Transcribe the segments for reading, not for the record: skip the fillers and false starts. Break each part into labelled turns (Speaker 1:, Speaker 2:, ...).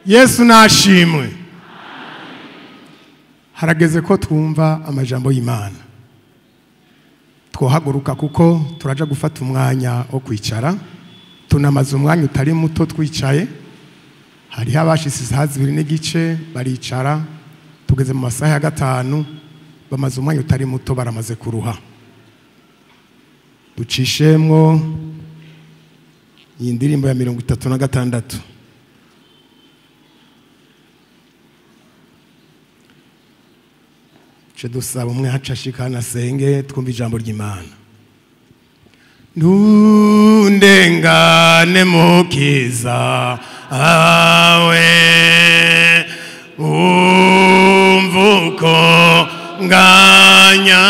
Speaker 1: Yesu nashimwe. Harageze ko twumva amajambo y'Imana. Twohaguruka kuko turaja gufata umwanya wo kwicara. Tunamaze umwanya utari muto twicaye. Hari abashitse isaha 2 n'igice baricara. Tugeze mu masaha ya 5 bamaze umwanya utari muto baramaze kuruha. Ducishemwo iyi ndirimbo ya 36. Dusaba umwe hacashikana senge twumva ijambo ry'Imana. Ndengane mukiza awe umvuko nganya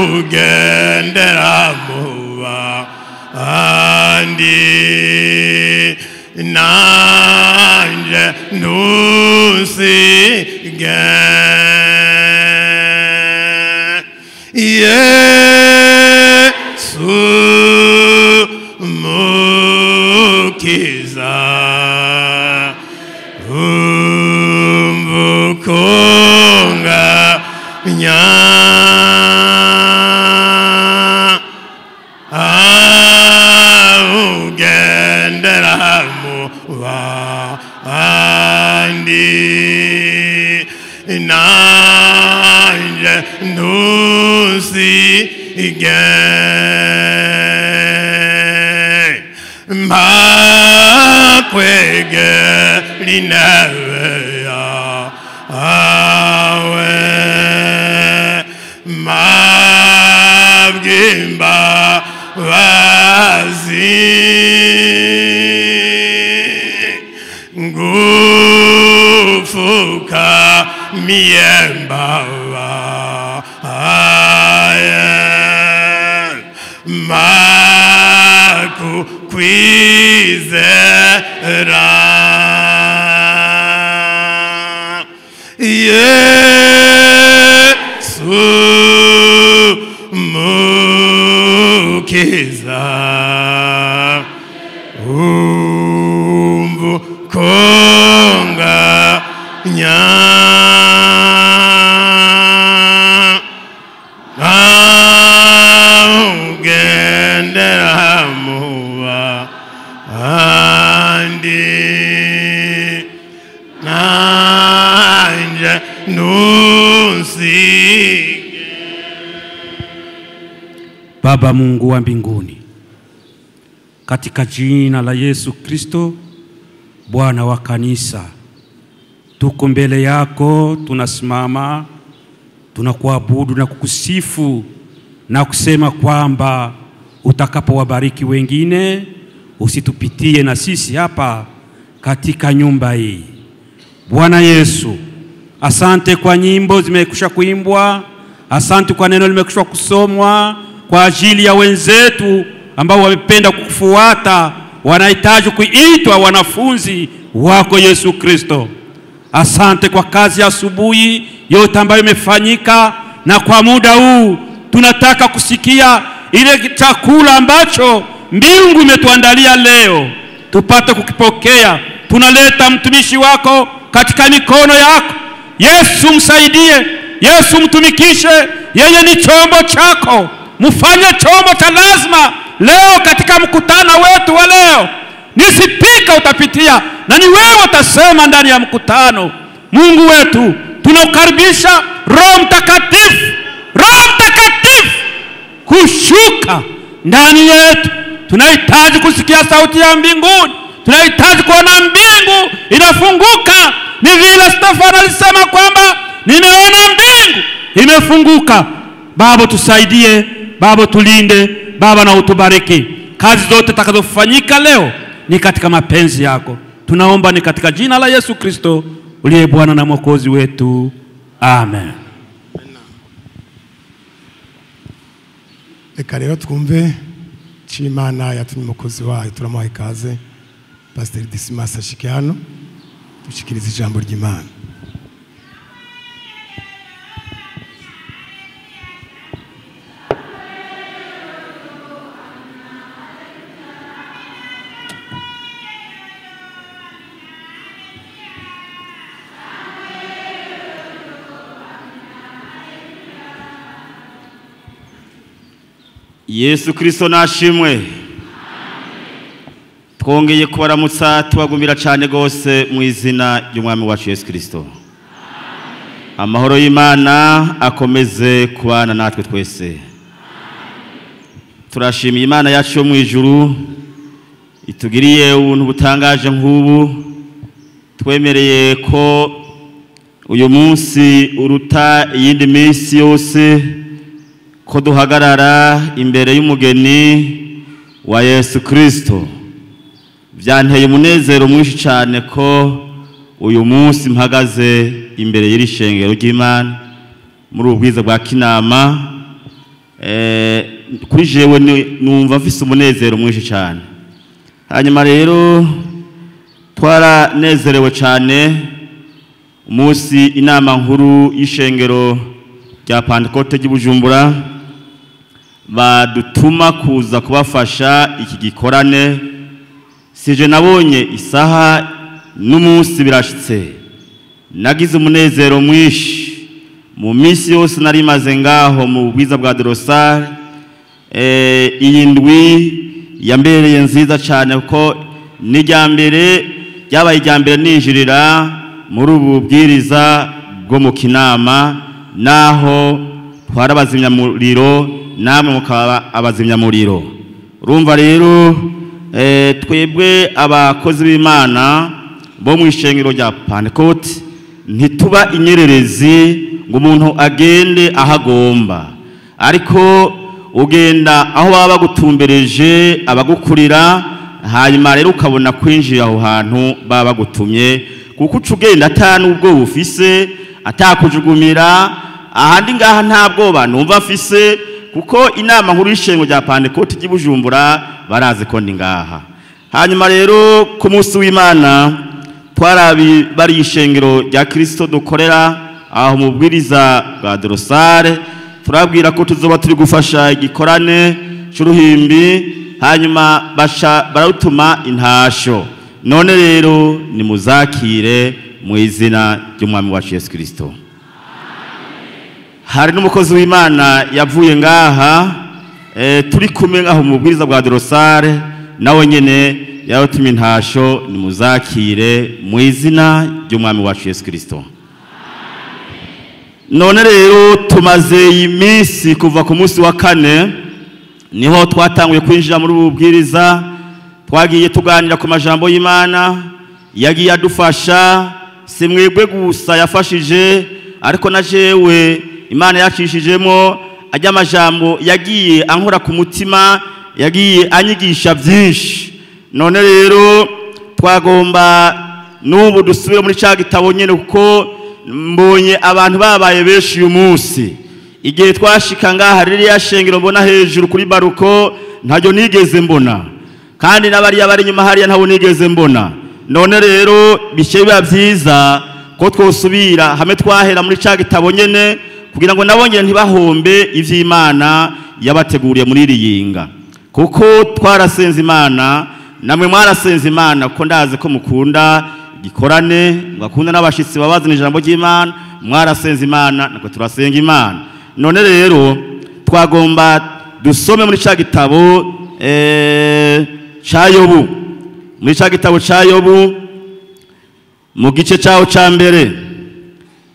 Speaker 1: ugendera muba andi nanje nusige Yesu mukiza umvukonga nya ugendera muba andi nanje nusige mbakwege linewe awe mabgimba wazi ngufuka miemba maku kwizera Yesu mukiza umvukonga nya ugendera muba andi nanje nusige.
Speaker 2: Baba Mungu wa mbinguni, katika jina la Yesu Kristo, Bwana wa kanisa, tuko mbele yako, tunasimama, tunakuabudu na kukusifu na kusema kwamba utakapowabariki wengine usitupitie na sisi hapa katika nyumba hii. Bwana Yesu, asante kwa nyimbo zimekusha kuimbwa, asante kwa neno limekusha kusomwa kwa ajili ya wenzetu ambao wamependa kukufuata, wanahitaji kuitwa wanafunzi wako Yesu Kristo. Asante kwa kazi ya asubuhi yote ambayo imefanyika, na kwa muda huu tunataka kusikia ile chakula ambacho mbingu imetuandalia leo, tupate kukipokea. Tunaleta mtumishi wako katika mikono yako. Yesu msaidie, Yesu mtumikishe, yeye ni chombo chako. Mfanye chombo cha lazima leo katika mkutano wetu wa leo. Ni spika utapitia na ni wewe utasema ndani ya mkutano. Mungu wetu, tunakukaribisha Roho Mtakatifu, Roho Mtakatifu kushuka ndani yetu. Tunahitaji kusikia sauti ya mbinguni, tunahitaji kuona mbingu inafunguka. Ni vile Stefano alisema kwamba nimeona mbingu imefunguka. Baba tusaidie, Baba tulinde, Baba na utubariki. Kazi zote zitakazofanyika leo ni katika mapenzi yako. Tunaomba ni katika jina la Yesu Kristo uliye Bwana na Mwokozi wetu. Amen.
Speaker 1: Reka rero twumve Imana yatumye umukozi wayo, turamuha ikaze Pastor Dismas ashike hano dushikiriza ijambo ry'Imana.
Speaker 3: Yesu Kristo nashimwe. Twongeye kubaramutsa tubagumira cyane gose mu izina ry'umwami wacu Yesu Kristo. Amahoro y'Imana akomeze kubana natwe twese. Turashimiye Imana yacu yo mu ijuru itugiriye ubuntu butangaje nk'ubu, twemereye ko uyu munsi uruta iyindi minsi yose ko duhagarara imbere y'umugeni wa Yesu Kristo. Byanteye umunezero mwinshi cyane ko uyu munsi mpagaze imbere y'iri shengero ry'Imana muri ubwiza bwa Kinama. Kuri jewe numva mfise umunezero mwinshi cyane. Hanyuma rero twaranezerewe cyane umunsi inama nkuru y'ishengero rya Pentecote ry'Ibujumbura badutuma kuza kubafasha iki gikorane. Sije nabonye isaha n'umunsi birashitse, nagize umunezero mwinshi. Mu minsi yose nari maze ngaho mu bwiza bwa Dorosari, iyi ndwi yambereye nziza cyane ko ryabaye ijyambere ninjirira muri ubu bwiriza bwo mu Kinama, naho twarabazimyamuriro namwe mukaba abazimyamuriro. Urumva rero twebwe abakozi b'Imana bo mu ishengero rya Pentecote ntituba inyererezi ngo umuntu agende ahagomba, ariko ugenda aho baba bagutumbereje abagukurira, hanyuma rero ukabona kwinjira aho hantu baba bagutumye, kuko ucugenda atanubwo bufise atakujugumira. Ahandi ngaha nta bwoba numva afise, kuko inama nkuru y'ishengero rya Pentecote ry'Ibujumbura barazi ko ndi ngaha. Hanyuma rero ku munsi w'Imana bari ishengero rya Kristo dukorera aho mu bwiriza bwa Dorosari, turabwira ko tuzoba turi gufasha igikorane cy'uruhimbi, hanyuma barutuma intasho. None rero nimuzakire mu izina ry'umwami wacu Yesu Kristo. Hari n'umukozi w'Imana yavuye ngaha turi kumwe ngaho mu bwiriza bwa Dorosari, nawe nyene yarutuma intasho. Nimuzakire mu izina ry'umwami wacu Yesu Kristo. None rero tumaze iminsi kuva ku munsi wa kane niho twatanguye kwinjira muri ubu bwiriza. Twagiye tuganira ku majambo y'Imana yagiye adufasha. Si mwebwe gusa yafashije, ariko na jewe Imana yacishijemo ajya amajambo yagiye ankora ku mutima, yagiye anyigisha byinshi. None rero twagomba n'ubu dusubire muri cya gitabo nyene, kuko mbonye abantu babaye benshi uyu munsi. Igihe twashika ngaha ririya shengero mbona hejuru kuri baruko ntajyo nigeze mbona, kandi n'abariya bari nyuma hariya ntabo nigeze mbona. None rero bishe biba byiza ko twosubira hamwe twahera muri cya gitabo nyene, kugira ngo nabongere ntibahombe ivy'Imana yabateguriye muri iri yinga, kuko twarasenze Imana, namwe mwarasenze Imana, ko ndazi ko mukunda gikorane, ngakunda n'abashitsi babazana ijambo ry'Imana. Mwarasenze Imana, nako turasenga Imana. None rero twagomba dusome muri cya gitabo ca Yobu, muri cya gitabo ca Yobu mu gice cyaho ca mbere.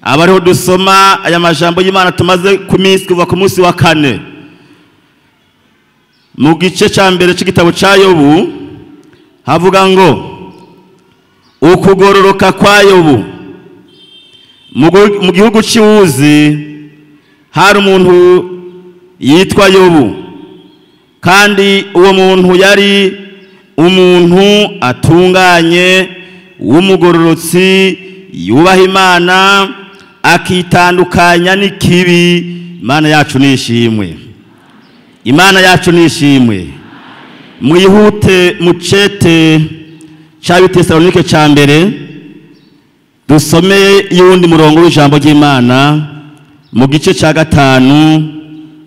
Speaker 3: Abariho dusoma aya majambo y'Imana tumaze kuva ku munsi wa kane. Mu gice ca mbere c'igitabo ca Yobu havuga ngo ukugororoka kwa Yobu. Mu gihugu cy'Uzi hari umuntu yitwa Yobu, kandi uwo muntu yari umuntu atunganye w'umugororotsi, yubaha Imana, akitandukanya n'ikibi. Imana yacu nishimwe, Imana yacu nishimwe. Mwihute mu cete cya Tesalonike cya mbere dusome y'undi murongo w'ijambo ry'Imana mu gice cya 5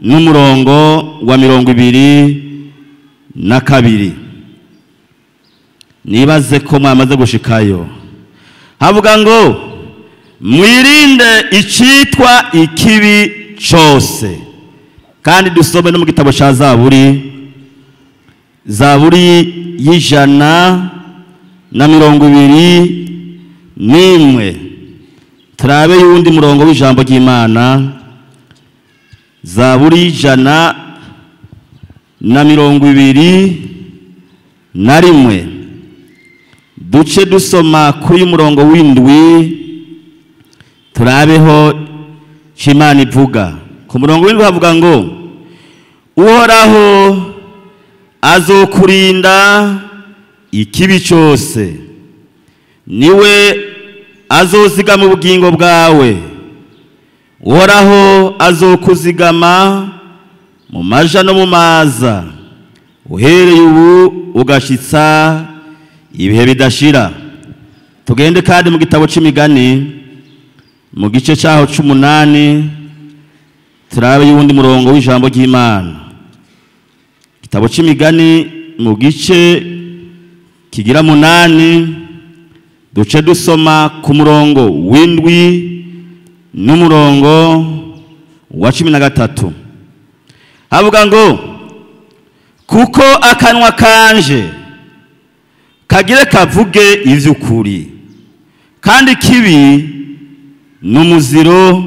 Speaker 3: n'umurongo wa 22. Nibaze ko mwamaze gushikayo. Havuga ngo mwirinde icitwa ikibi cyose, kandi dusome no mu gitabo cya Zaburi y'I121 turabe y'undi murongo w'ijambo ry'Imana. Zaburi y'I121 duce dusoma kuri murongo w'indwi turabeho Imana ivuga. Ku murongo w'indwi havuga ngo Uhoraho azokurinda ikibi cyose, niwe azozigama ubugingo bwawe. Uhoraho azokuzigama mu maja no mu maza, uhereye ubu ugashitsa ibihe bidashira. Tugende kandi mu gitabo c'Imigani mu gice cyaho 8 turabe y'undi murongo w'ijambo ry'Imana. Gitabo c'Imigani mu gice kigira 8 duce dusoma ku murongo w'indwi n'umurongo wa 13. Havuga ngo kuko akanwa kanje kagire kavuge ivy'ukuri, kandi kibi n'umuziro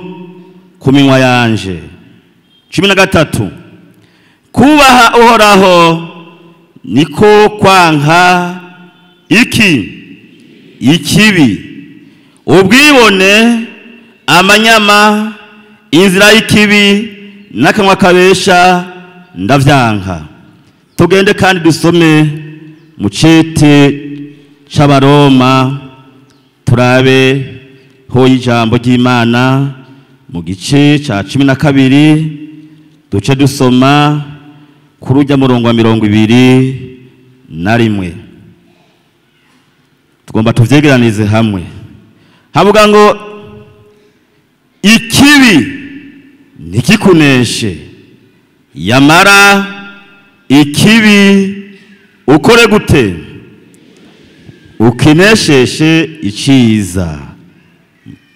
Speaker 3: ku minwa yanje. 13. Kubaha Uhoraho niko kwanka ikibi, ubwibone, amanyama, inzira y'ikibi n'akanwa kabesha ndavyanka. Tugende kandi dusome mu cete c'Abaroma turabe ho y'ijambo ry'Imana mu gice ca 12 duce dusoma kuri urya murongo wa 21. Tugomba tuvyegeranize hamwe. Havuga ngo ikibi nikikuneshe, yamara ikibi ukore gute? Ukinesheshe iciza.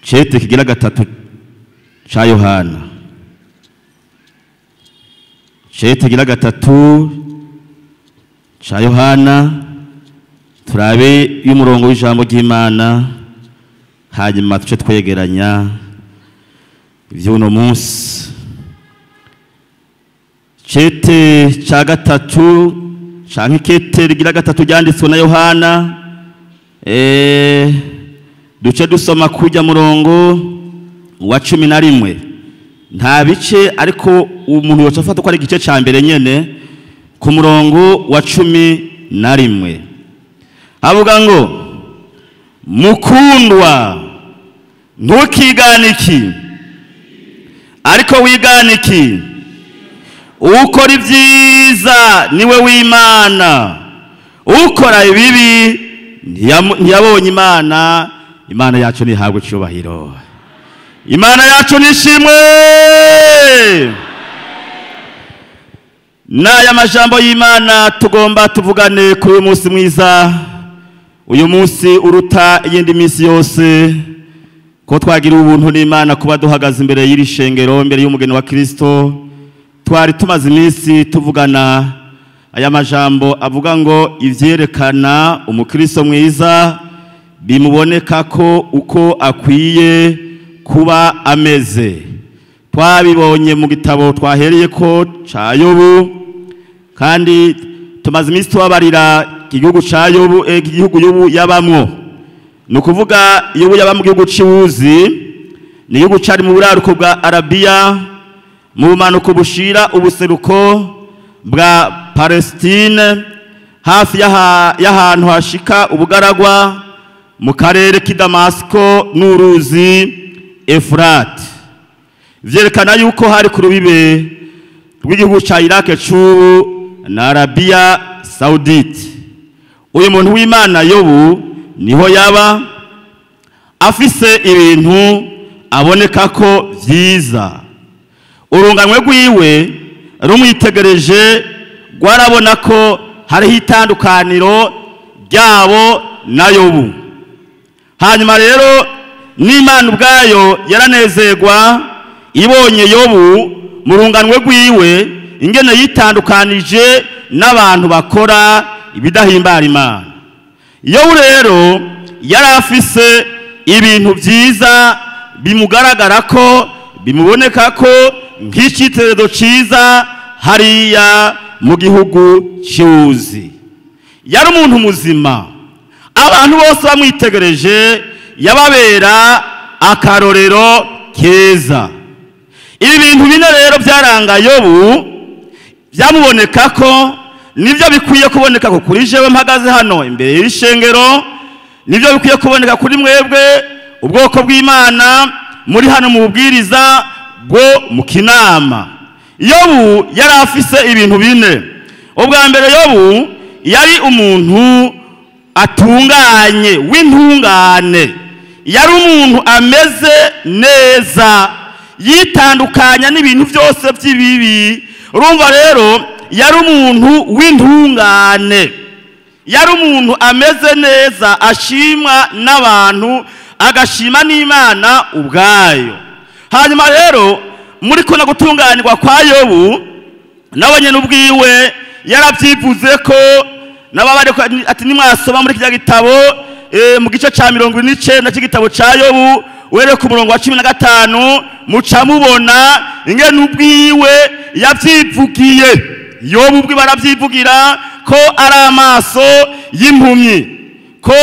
Speaker 3: Cete kigira 3 ca Yohana. Cete kigira 3 ca Yohana turabe y'umurongo w'ijambo ry'Imana, hanyuma tuce twegeranya ivy'uno munsi. Cete ca 3 canke kete rigira 3 ryanditswe na Yohana, duce dusoma kujya murongo wa 11. Nta bice ariko umuntu yoca afata ko ari igice ca mbere nyene ku murongo wa 11. Havuga ngo mukundwa ntukiganiki, ariko wiganiki ukora ibyiza niwe w'Imana, ukora ibibi ntiyabonye Imana. Imana yacu nihabwe cyubahiro, Imana yacu nishimwe. N'aya majambo y'Imana tugomba tuvugane kuri uyu munsi mwiza, uyu munsi uruta iyindi minsi yose, ko twagira ubuntu n'Imana kuba duhagaze imbere y'iri shengero, imbere y'umugeni wa Kristo. Twari tumaze iminsi tuvugana aya majambo avuga ngo ivyerekana umukristo mwiza bimuboneka ko uko akwiye kuba ameze. Twabibonye mu gitabo twahereye ko ca Yobu, kandi tumaze iminsi tubabarira igihugu ca Yobu, igihugu Yobu yabamwo. Nukuvuga Yobu yaba mu gihugu c'Uzi, ni igihugu cari mu buraruko bwa Arabiya, mu bumanuko bushira ubuseruko bwa Palestine, hafi y'ahantu hashika ubugaragwa mu karere k'i Damasiko n'uruzi Efurate. Vyerekana yuko hari ku rubibe rw'igihugu ca Iraq c'ubu na Arabiya Saudite. Uyu muntu w'Imana Yobu niho yaba afise ibintu aboneka ko vyiza. Urunganwe rwiwe rumwitegereje rwarabona ko hariho itandukaniro ryabo na Yobu. Hanyuma rero n'Imana ubwayo yaranezerwa ibonye Yobu mu runganwe rwiwe ingene yitandukanije n'abantu bakora ibidahimbara Imana. Yobu rero yari afise ibintu byiza bimugaragara ko bimuboneka ko nk'iciterezo ciza hariya mu gihugu cy'Uzi. Yari umuntu muzima, abantu bose bamwitegereje yababera akarorero keza. Ibi bintu bine rero byaranga Yobu byamuboneka ko nibyo bikwiye kuboneka ko kuri jewe mpagaze hano imbere y'ishengero, nibyo bikwiye kuboneka kuri mwebwe ubwoko bw'Imana muri hano mu bubwiriza bwo mu Kinama. Yobu yari afise ibintu bine. Ubwa mbere Yobu yari umuntu atunganye w'intungane, yari umuntu ameze neza, yitandukanya n'ibintu byose by'ibibi. Urumva rero yari umuntu w'intungane, yari umuntu ameze neza, ashimwa n'abantu, agashima n'Imana ubwayo. Hanyuma rero muri kuna gutunganirwa kwa Yobu nawe nyene ubwiwe yarabyivuze ko nababare ati nimwasoma muri kijya gitabo mu gice ca 29 cy'igitabo ca Yobu were ku murongo wa 15 muca mubona ingene ubwiwe yavyivugiye. Yobu ubwi baravyivugira ko ari amaso y'impumyi, ko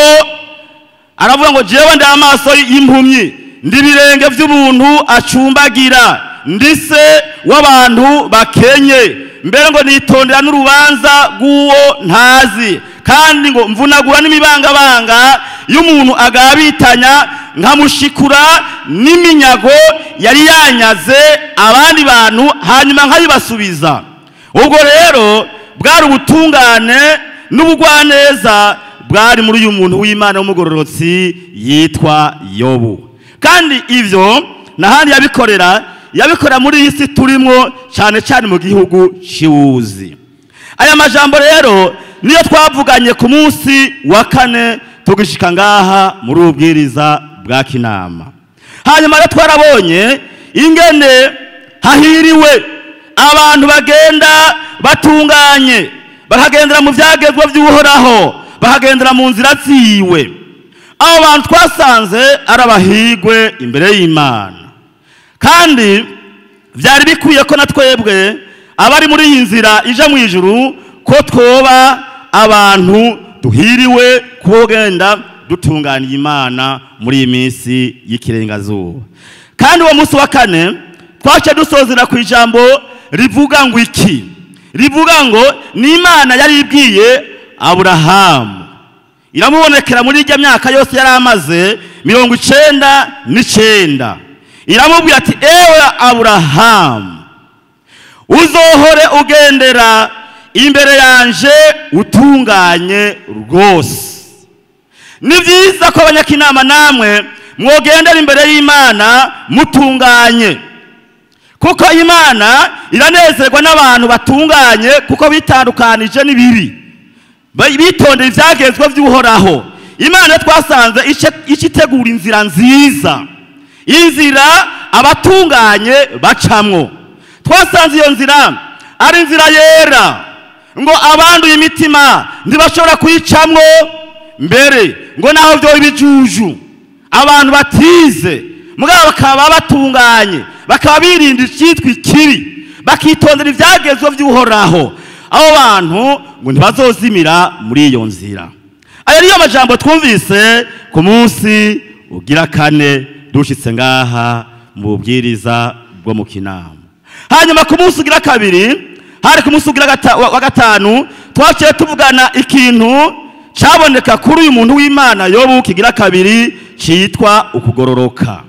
Speaker 3: aravuga ngo jewe ndi amaso y'impumyi, ndi birenge by'ubuntu acumbagira, ndise w'abantu bakenye, mbere ngo nitondera n'urubanza rw'uwo ntazi, kandi ngo mvunagura n'imibangabanga y'umuntu agabitanya, nkamushikura n'iminyago yari yanyaze abandi bantu, hanyuma nkayibasubiza. Ubwo rero bwari ubutungane n'ubugwaneza bwari muri uyu muntu w'Imana w'umugororotsi yitwa Yobu. Kandi ivyo nahandi yabikora muri iyi si turimo, cyane cyane mu gihugu cy'Uzi. Aya majambo rero niyo twavuganye ku munsi wa kane tugishika ngaha muri ubwiriza bwa Kinama. Hanyuma rero twarabonye ingene hahiriwe abantu bagenda batunganye, bakagendera mu vyagezwe by'Uhoraho, bakagendera mu nzira ziwe. Abo bantu twasanze arabahigwe imbere y'Imana, kandi byari bikwiye ko natwebwe abari muri iyi nzira ija mu ijuru ko twoba abantu duhiriwe kugenda dutunganiye Imana muri iyi minsi y'ikirengazuba. Kandi uwo munsi wa kane twace dusozera ku ijambo rivuga ngo iki? Rivuga ngo ni Imana yari ibwiye Aburahamu, iramubonekera muri irya myaka yose yari amaze 99, iramubwira ati ewe Aburahamu, uzohore ugendera imbere yanje utunganye rwose. Ni byiza ko abanyakinama namwe mwogendera imbere y'Imana mutunganye, kuko Imana iranezerwa n'abantu batunganye, kuko bitandukanije n'ibibi, bitondera ivyagezwe by'Uhoraho. Imana twasanze ikitegura inzira nziza, inzira abatunganye bacamwo. Twasanze iyo nzira ari inzira yera, ngo abanduye imitima ntibashobora kuyicamwo, mbere ngo naho byo ibijuju abantu batize mugabo bakaba batunganye, bakaba birinda icyitwa ikibi, bakitondera ivyagezwe by'Uhoraho. Abo bantu ngo ntibazozimira muri iyo nzira. Aya niyo majambo twumvise ku munsi ugira kane dushitse ngaha mu bubwiriza bwo mu Kinama. Hanyuma ku munsi ugira kabiri, hari ku munsi ugira wa gatanu, twaciye tuvugana ikintu caboneka kuri uyu muntu w'Imana Yobu kigira kabiri, citwa ukugororoka.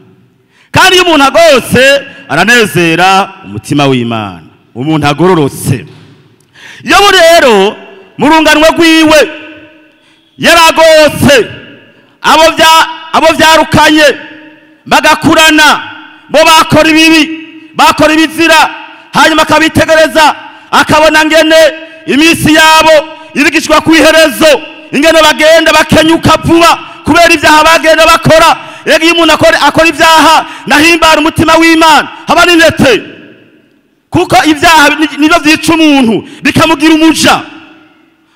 Speaker 3: Kandi iyo umuntu agororotse aranezera umutima w'Imana, umuntu agororotse. Yobu rero mu runganwe rwiwe yaragororotse, abo vyarukanye bagakurana, bo bakora ibibi, bakora ibizira, hanyuma akabitegereza akabona ngene iminsi yabo irigishwa ku iherezo, ingene bagenda bakenyuka vuba kubera ibyaha bagenda bakora. Iyo umuntu akora ibyaha nahimbara umutima w'Imana haba n'intete, kuko ibyaha nibyo byica umuntu bikamugira umuja.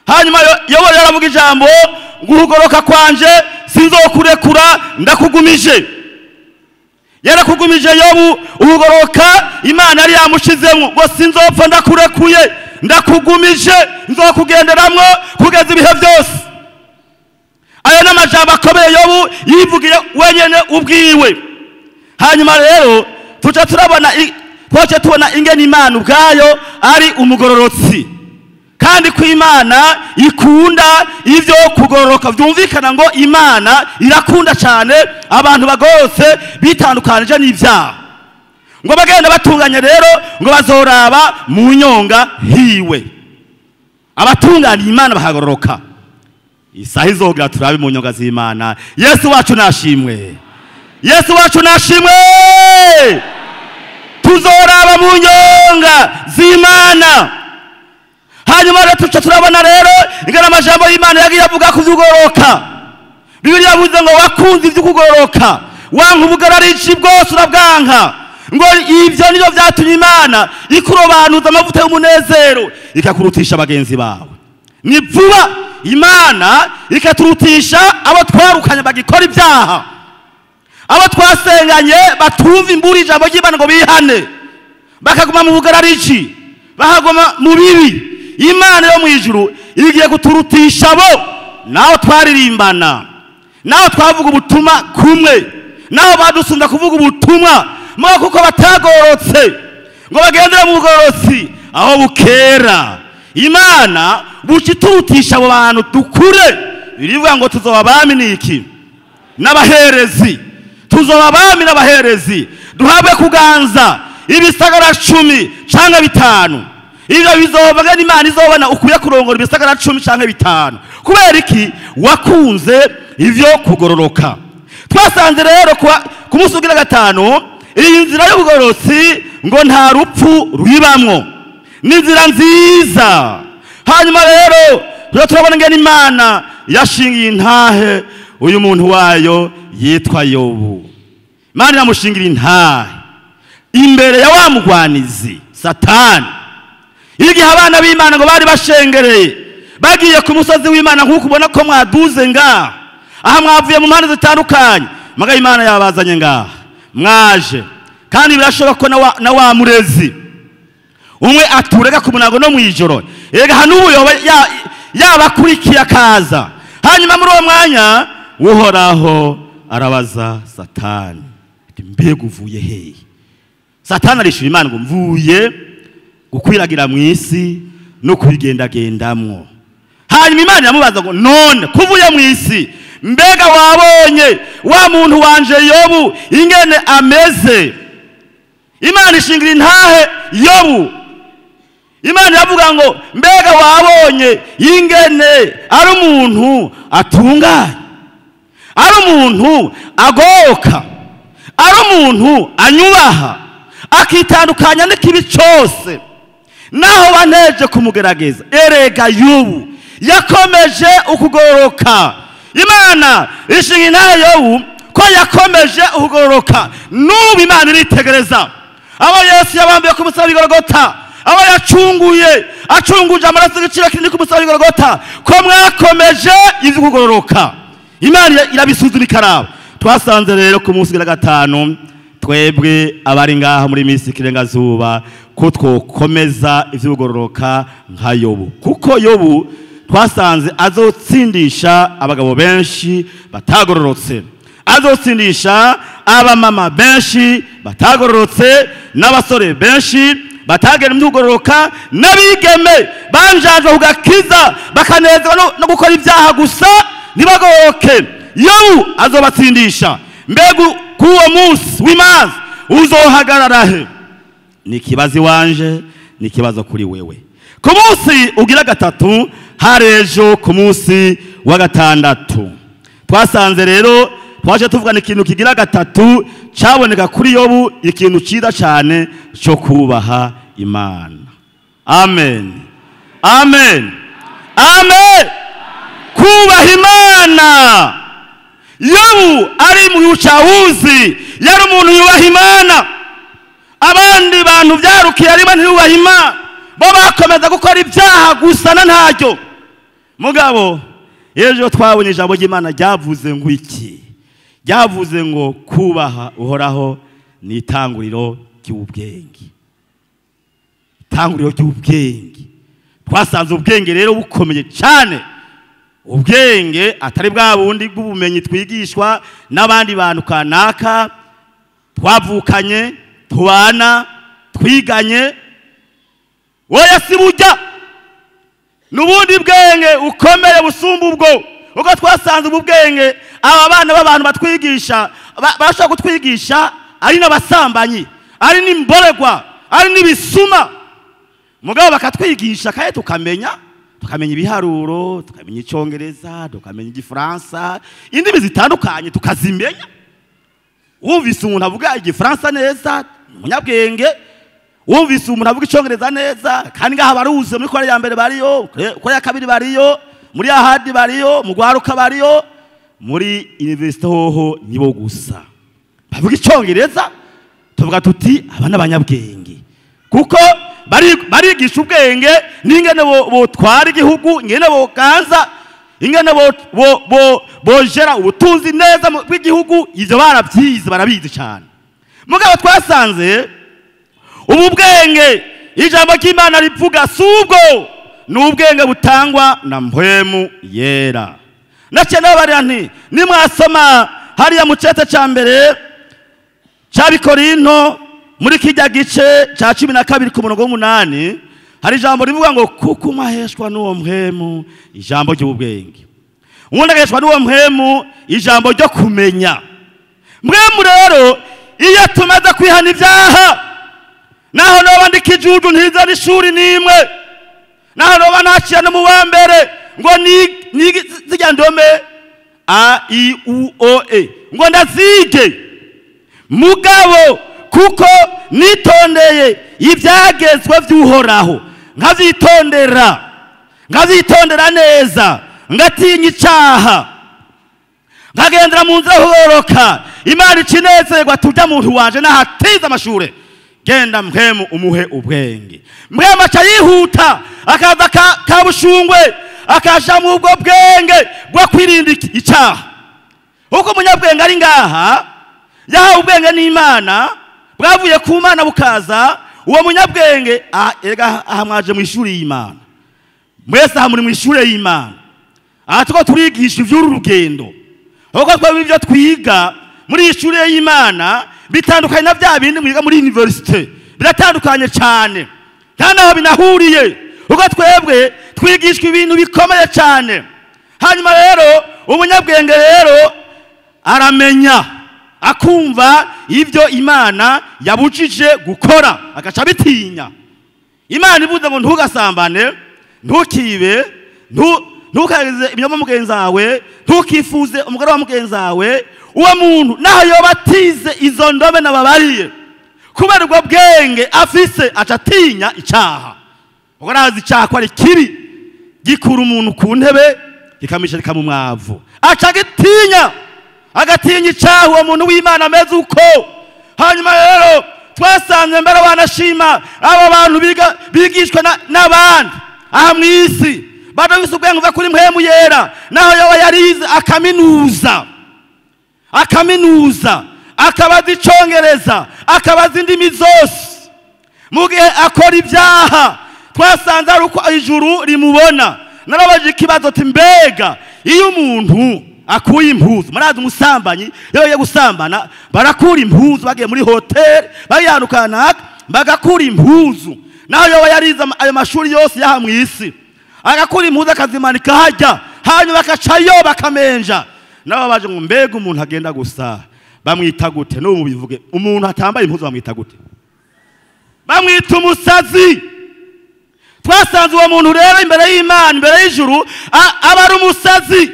Speaker 3: Hanyuma Yobu yaravuga ijambo ngo ukugoroka kwanje sinzokurekura ndakugumije. Yarakugumije Yobu ukugoroka Imana yari yamushizemo ngo sinzopfa ndakurekuye ndakugumije nzokugenderamwo kugeza ibihe byose. Ayo n'amajambo akomeye Yobu yivugiye wenyene ubwiwe. Hanyuma rero tuca tubona ingene Imana ubwayo ari umugororotsi, kandi ko Imana ikunda ivyo kugororoka. Vyumvikana ngo Imana irakunda cyane abantu bagororotse bitandukanije n'ivyaha, ngo bagenda batunganye rero ngo bazoraba mu nyonga hiwe. Abatunganye Imana bahagororoka. Isaha izogera turabe mu nyonga z'Imana. Yesu wacu nashimwe, Yesu wacu nashimwe. Tuzoraba mu nyonga z'Imana. Hanyuma rero tuca turabona rero ingana amajambo y'Imana yagiye avuga ku vy'ugororoka. Bibiliya yavuze ngo wakunze ivy'ukugororoka wanka ubugararici bwose urabwanka, ngo ivyo nivyo vyatumye Imana ikurobanuza amavuta y'umunezero ikakurutisha abagenzi bawe. Ni vuba Imana ikaturutisha abo twarukanye bagikora ibyaha, abo twasenganye batumva imburi ijambo ry'Imana ngo bihane, bakaguma mu bugararici, bahaguma mu bibi. Imana yo mu ijuru igiye kuturutisha abo naho twaririmbana, naho twavuga ubutumwa kumwe, naho badusunda kuvuga ubutumwa mwo kuko batagorotse ngo bagendere mu bugorotsi aho bukera. Imana buciturutisha abo bantu dukure. Birivuga ngo tuzoba abami niki n'abaherezi, tuzoba abami n'abaherezi, duhabwe kuganza ibisagara 10 canke 5. Ivyo bizobaga n'Imana izobona ukuye kurongora ibisagara 10 canke 5. Kubera iki? Wakunze ivyo kugororoka. Twasanze rero ku munsi ugira 5 iyi nzira y'ubugororotsi ngo nta rupfu rwibamwo, ni inzira nziza. Hanyuma rero turabona ngene Imana yashingiye intahe uyu muntu wayo yitwa Yobu. Imana yamushingira intahe imbere ya wa mugwanizi Satani. Igihe abana b'Imana ngo bari bashengereye bagiye ku musozi w'Imana, nk'uko ubona ko mwaduze ngaha, aha mwavuye mu mpande zitandukanye, maga Imana yabazanye ngaha mwaje. Kandi birashoboka ko na wa murezi umwe aturega ku munago no mwijoro, ega hanubu yabakurikiye akaza. Hanyuma muri uwo mwanya Uhoraho arabaza Satani ati mbega uvuye hehe? Satani arishura Imana ngo mvuye gukwiragira mu isi no kubigendagendamwo. Hanyuma Imana iramubaza ngo none kuvuye mu isi mbega wabonye wa muntu wanje Yobu ingene ameze? Imana ishingira intahe Yobu. Imana yavuga ngo mbega wabonye ingene ari umuntu atunganye, ari umuntu agoka, ari umuntu anyubaha, akitandukanya n'ikibi cyose, naho baneje kumugerageza. Erega Yobu yakomeje ukugororoka. Imana ishinga intahe Yobu ko yakomeje ukugororoka. Nubu Imana iritegereza abo Yesu yabambiye ku musaraba w'Igorogota, abo acunguje amaraso y'igiciro kinini ku musaraba w'Igorogota, ko mwakomeje ivyo kugororoka. Imana irabisuzuma ikaraba. Twasanze rero ku munsi wa 5 twebwe abari ngaha muri misi kirengazuba ko twokomeza ivyo kugororoka nka Yobu, kuko Yobu twasanze azotsindisha abagabo benshi batagororotse, azotsindisha abamama benshi batagororotse, n'abasore benshi batagera mu kugororoka, n'abigeme banjanje kugakiza bakanezwa no gukora ibyaha gusa ntibagoroke. Yobu azobatsindisha. Mbega kuwo munsi w'imanza uzohagarara he? Ni kibazi wanje, ni kibazo kuri wewe. Ku munsi ugira 3 harejo ku munsi wa 6 twasanze rero twaje tuvugana ikintu kigira 3 cyaboneka kuri Yobu, ikintu cyiza cyane cyo kubaha Imana. Amen, amen, amen. Kubaha Imana. Yobu ari mu cyawuzi, yari umuntu yubaha Imana, abandi bantu byarukiye arimo ntiyubaha Imana bo bakomeza gukora ibyaha gusa na ntaryo. Mugabo ejo twabonye ijambo ry'Imana ryavuze ngo iki? Ryavuze ngo kubaha uhoraho ni itanguriro ry'ubwenge. Itanguriro ry'ubwenge. Twasanze ubwenge rero bukomeye cyane. Ubwenge atari bwa bundi bw'ubumenyi twigishwa n'abandi bantu kanaka twavukanye tubana twiganye. Oya si burya n'ubundi bwenge ukomeye busumba ubwo. Uko twasanze ubu bwenge aba bana b'abantu batwigisha bashaka kutwigisha ari n'abasambanyi, ari n'imboregwa, ari n'ibisuma. Mugabo bakatwigisha kaye tukamenya ibiharuro, tukamenya icyongereza, tukamenya igifaransa, indimi zitandukanye tukazimenya. Wumvise umuntu avuga igifaransa neza umunyabwenge, wumvise umuntu avuga icyongereza neza, kandi ngaha baruze muri Korea ya mbere bariyo, Korea ya kabiri bariyo, muri ahadi bariyo, mu Rwaruka bariyo, muri university hoho nibo gusa bavuga icyongereza. Tuvuga tuti aba n'abanyabwenge kuko barigisha ubwenge n'ingene botwara igihugu, ingene boganza, ingene bojera ubutunzi neza bw'igihugu. Ivyo barabyize barabizi cyane. Mugabo twasanze ubu bwenge ijambo ry'Imana rivuga subwo n'ubwenge butangwa na mpwemu yera. Nace nabariya nti nimwasoma hariya mu cete ca mbere ca Bikorinto muri kijya gice ca 12 ku murongo w'8 hari ijambo rivuga ngo kuko mwaheshwa n'uwo mpwemu ijambo ry'ubwenge, ubundi ageshwa n'uwo mpwemu ijambo ryo kumenya. Mpwemu rero iyo tumaze kwihana ibyaha, naho noba ndikijuju ntiza n'ishuri nimwe, naho noba ntaciye no mu wa mbere ngo ni zijya ndome a i u o e ngo ndazige, mugabo kuko nitondeye ibyagezwe by'uhoraho nkazitondera neza, ngatinya icyaha, nkagendera mu nzira horoka, Imana icinezerwa tujya muntu wanje nahatiza amashure. Genda mpwemu umuhe ubwenge. Mpwemu aca yihuta akaza kabushungwe akaja mu ubwo bwenge bwo kwirinda icyaha. Uko umunyabwenge ari ngaha yahawe ubwenge n'Imana, bwavuye ku Mana bukaza, uwo munyabwenge aha mwaje mu ishuri y'Imana, mwese aha muri mu ishuri y'Imana. Aha tuko turigisha ivy'uru rugendo, uko twebwe ibyo twiga muri ishuri y'Imana bitandukanye na bya bindi mwiga muri university, biratandukanye cyane kandi aho binahuriye. Uko twebwe twigishwa ibintu bikomeye cyane. Hanyuma rero umunyabwenge rero aramenya akumva ibyo Imana yabujije gukora, agaca bitinya. Imana ivuze ngo ntugasambane, ntukibe, ntukageze ibinyoma mugenzi wawe, ntukifuze umugore wa mugenzi wawe. Uwo muntu naho yobatize izo ndome nababariye, kubera ubwo bwenge afise acatinya icyaha. Uko nazi icyaha ko ari kibi, gikura umuntu ku ntebe kikamisha rikamumwavu, aca agatinya icyaha. Uwo muntu w'Imana ameze uko. Hanyuma rero twasanze mbere wanashima abo bantu bigishwa n'abandi aha mu isi badafise ubwenge buva kuri mpwemu yera, naho yoba yarize akaminuza akabaza icyongereza, akabaza indimi zose, mu gihe akora ibyaha twasanze ari uko ijuru rimubona. Narabaje ikibazo ati mbega iyo umuntu akuye impuzu, murazi umusambanyi yoye gusambana barakura impuzu, bagiye muri hotel bayanukana bagakura impuzu, naho yoba yarize ayo mashuri yose yaha mu isi agakura impuzu akazimanika hajya, hanyuma bakacayo bakamenja. Nabo baje ngo mbega umuntu agenda gusa bamwita gute? No mubivuge, umuntu atambaye impuzu bamwita gute? Bamwita umusazi. Twasanze uwo muntu rero imbere y'Imana, imbere y'ijuru aba ari umusazi.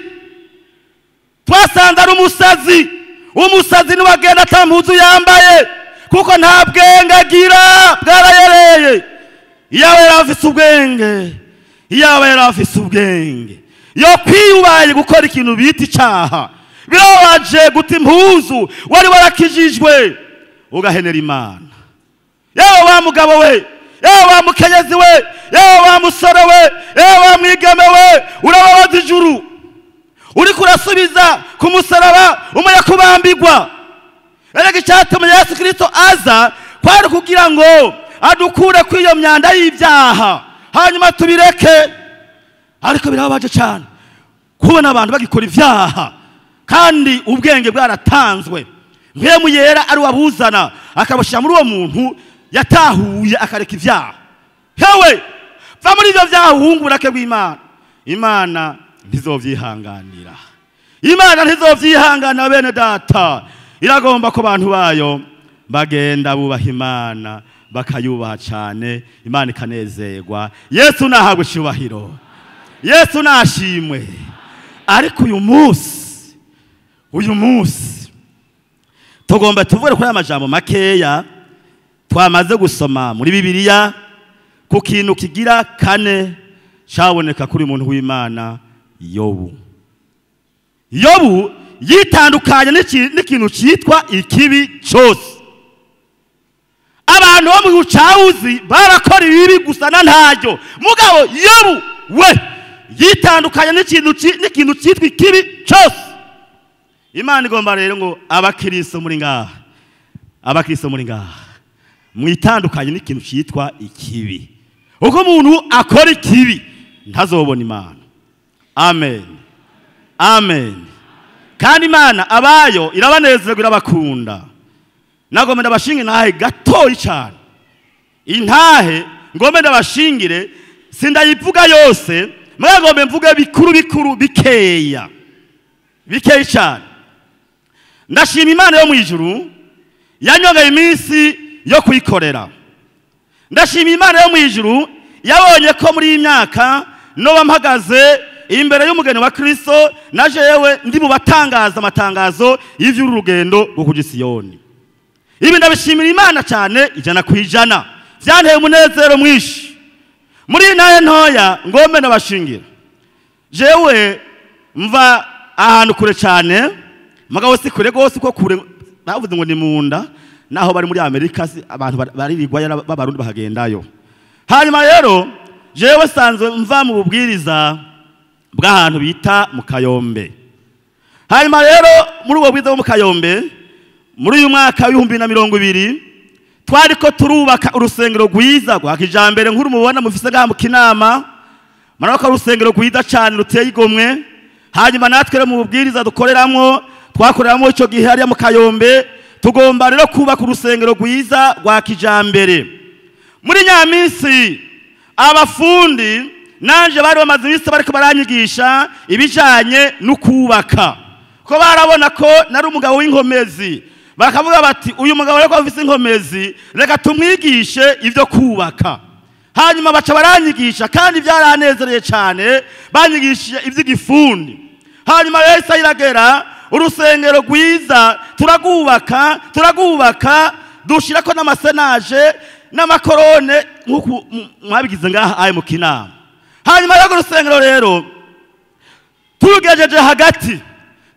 Speaker 3: Twasanze ari umusazi. Umusazi niwe agenda atampuzu yambaye kuko nta bwenge agira, bwarayereye. Iyawe yarafise ubwenge, yo kwiyubaye gukora ikintu bita icyaha, birabaje guta impuzu wari warakijijwe ugahenera Imana. yewe wa mugabo we, yewe wa mukenyezi we, yewe wa musore we, yewe wa mwigeme we, urababaza ijuru. Uri kurasubiza ku musaraba umuye kubambirwa. Erega icyatumye Yesu Kristo aza kwari kugira ngo adukure kw'iyo myanda y'ibyaha hanyuma tubireke. Ariko birababaje cyane kubona abantu bagikora ibyaha kandi ubwenge bwaratanzwe. Mpemu yera ari wabuzana akabashira muri uwo muntu yatahuye akareka ibyaha. Hewe va muri ibyo byaha uhungu burake bw'Imana. Imana ntizovyihanganira. Imana ntizovyihanganira bene data. Iragomba ko abantu bayo bagenda bubaha Imana bakayubaha cyane, Imana ikanezerwa. Yesu nahabwe cyubahiro, Yesu nashimwe. Ariko uyu munsi tugomba tuvuge kuri amajambo makeya twamaze gusoma muri Bibiliya ku kintu kigira kane cyaboneka kuri umuntu w'Imana Yobu. Yobu yitandukanye n'ikintu cyitwa ikibi cyose. Abantu bo mu cyawuzi barakora ibibi gusa na ntajyo. Mugabo Yobu we yitandukanye n'ikintu cyitwa ikibi cyose. Imana igomba rero ngo abakristo muri ngaha mwitandukanye n'ikintu cyitwa ikibi. Uko umuntu akora ikibi ntazobona Imana. Amen, amen. Kandi Imana abayo irabanezerwa irabakunda. Nagomba ndabashinga intahe gatoyi cyane. Intahe ngomba ndabashingire sindayivuga yose, mwagombe mvuge bikuru bikeya cyane. Ndashima Imana yo mu ijuru yanyongeye iminsi yo kuyikorera. Ndashima Imana yo mu ijuru yabonye ko muri iyi myaka noba mpagaze imbere y'umugeni wa Kristo naje yewe ndi mu batangaza amatangazo y'ivy'uru rugendo rwo ku Gisiyoni. Ibi ndabishimira Imana cyane 100%. Byanteye umunezero mwinshi. Muri naye ntoya ngombe ndabashingira. Jewe mva ahantu kure cyane, mugabo si kure gose uko kure bavuze ngo ni munda, naho bari muri Amerika abantu baririgwa b'abarundi bahagendayo. Hanyuma rero jewe sanzwe mva mu bubwiriza bw'ahantu bita mu Kayombe. Hanyuma rero muri uwo bwiza mu Kayombe muri uyu mwaka w'2020 twariko turubaka urusengero rwiza rwa kijambere nkuru mubona mufise gaha mu Kinama. Marako urusengero rwiza cyane ruteye igomwe. Hanyuma natwe mu bubwiriza dukoreramwo twakoreramo ico gihe ari mu Kayombe. Tugomba rero kubaka urusengero rwiza rwa kijambere. Muri nyaminsi abafundi nanje bari bamaze ibisi bariko baranyigisha ibijanye no kubaka. Ko barabona ko nari umugabo w'inkomezi. Bakavuga bati uyu mugabo reko afise inkomezi reka tumwigishe ivyo kubaka. Hanyuma baca baranyigisha kandi byaranezereye cyane, banyigishije ivy'igifundi. Hanyuma Yesu iragera urusengero rwiza turagubaka dushirako n'amasenaje n'amakorone nkuko mwabigize ngaha aye mu Kinama. Hanyuma rero urusengero rero turugejeje hagati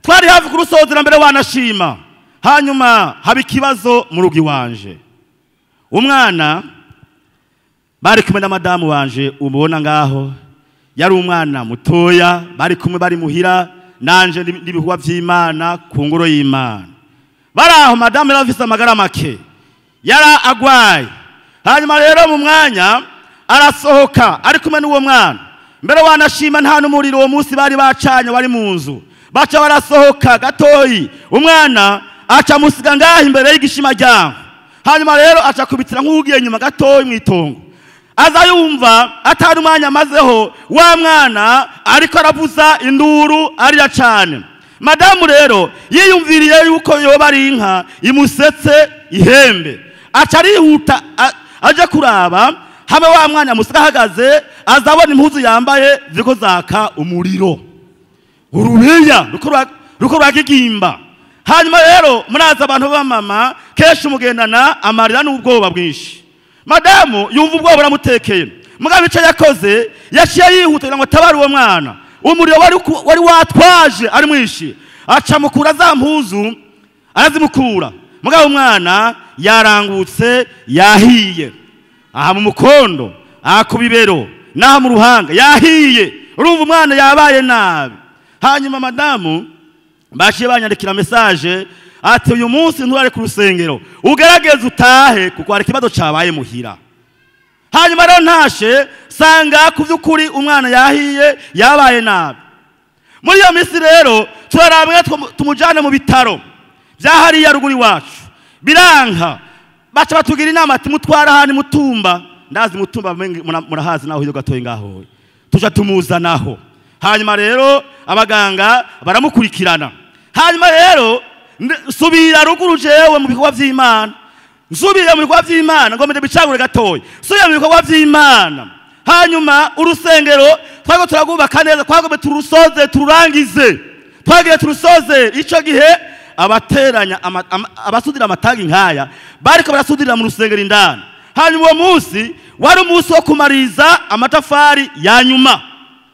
Speaker 3: twari hafi kurusozera mbere wanashima. Hanyuma haba ikibazo mu rugi wanje. Umwana bari kumwe na madamu wanje umubona ngaho yari umwana mutoya, bari kumwe bari muhira nanje n'ibihwa by'Imana ku ngoro y'Imana. Baraho madamu yarafise amagara make yara agwaye. Hanyuma rero mu mwanya arasohoka ari kumwe n'uwo mwana. Mbere wanashima nta n'umuriro uwo munsi bari bacanye wari mu nzu. Baca barasohoka gatoyi umwana aca musiga ngaho imbere y'igishima ryaho. Hanyuma rero aca kubitira nk'ugiye nyuma gatoyi mu itongo. Aza yumva atari umwanya mazeho wa mwana ariko aravuza induru arira cyane. Madamu rero yiyumviriye yuko yoba ari inka imusetse ihembe. Aca arihuta aje kuraba habe wa mwana musiga ahagaze azabona impuzu yambaye ziko zaka umuriro. Urubeya ruko rwakigimba. Hanyuma rero muraza abantu b'amama kenshi umugendana amarira n'ubwoba bwinshi. Madamu yumva ubwoba buramutekeye. Mugabo ico yakoze yaciye yihuta ngo tabara uwo mwana. Umuriro wari watwaje ari mwinshi. Aca mukura za mpuzu arazimukura. Mugabo umwana yarangutse yahiye, aha mu mukondo, aha ku bibero n'aha mu ruhanga yahiye. Urumva umwana yabaye nabi. Hanyuma madamu bashiye banyandikira message ati uyu munsi nturare ku rusengero, ugerageze utahe kuko hari ikibazo cyabaye muhira. Hanyuma rero ntashe sanga ku by'ukuri umwana yahiye yabaye nabi. Muri iyo minsi rero turarabwe tumujane mu bitaro byahariya ruguru iwacu, biranka baca batugira inama ati mutwara hano Mutumba, ndazi Mutumba murahazi naho hiyo gatoye ngaho, tuja tumuzanaho. Hanyuma rero abaganga baramukurikirana. Hanyuma rero subira ruguru jewe mu bikorwa by'Imana, nsubira mu bikorwa by'Imana ngo mende bicagure gatoye, subira mu bikorwa by'Imana. Hanyuma urusengero twago turagubaka neza, twago turusoze turangize, twagire turusoze. Ico gihe abateranya abasudira amatagi nkaya bariko barasudira mu rusengero indani. Hanyuma uwo munsi wari umunsi wo kumariza amatafari ya nyuma,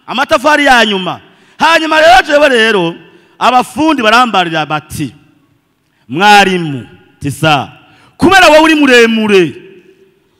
Speaker 3: amatafari ya nyuma. Hanyuma rero jewe rero abafundi barambarira bati mwarimu tisa kubera wowe uri muremure